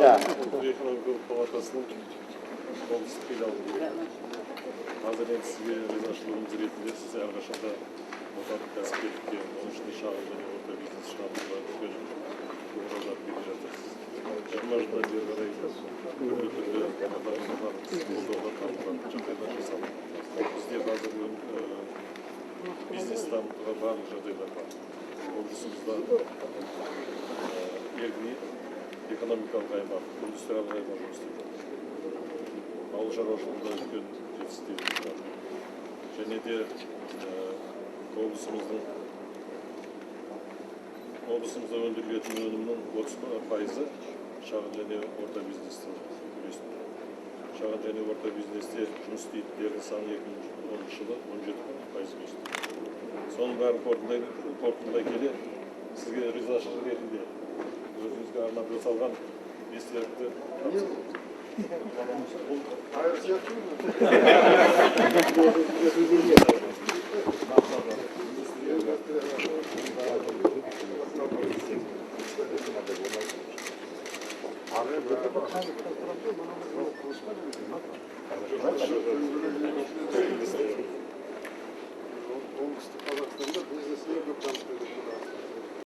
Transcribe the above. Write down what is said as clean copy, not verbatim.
Экономикалық палатасының облыстық филиалы. Қазір енді сізге ризашылығымыз ретінде сіз әрқашанда отандық кәсіпкерлікке, оның ішінде шағын және орта бизнес шығаруға үлкен қолдау беріп жатырсыз. 20 жылдан бері қарай түрлі палаталарға қолдауға танылған жағдайлар жасалды. Бізде қазір бизнес дамытуға барлық жағдайлар бар. Облысымызда яғни экономикалық аймақ, индустриялық аймақ жұмыс істейді. Ауыл шаруашылығында үлкен жетістіктер бар. Және де облысымызда өндірілетін өнімнің 30% шағын және орта бизнестің үлесінде. Шағын және орта бизнесте жұмыс істейтіндердің саны 2010 жылы 17% өсті. Соның бәрін қорытындылай келе, сізге ризашылық ретінде өзіңізге арнап жасалған естелікті тапсырамыз.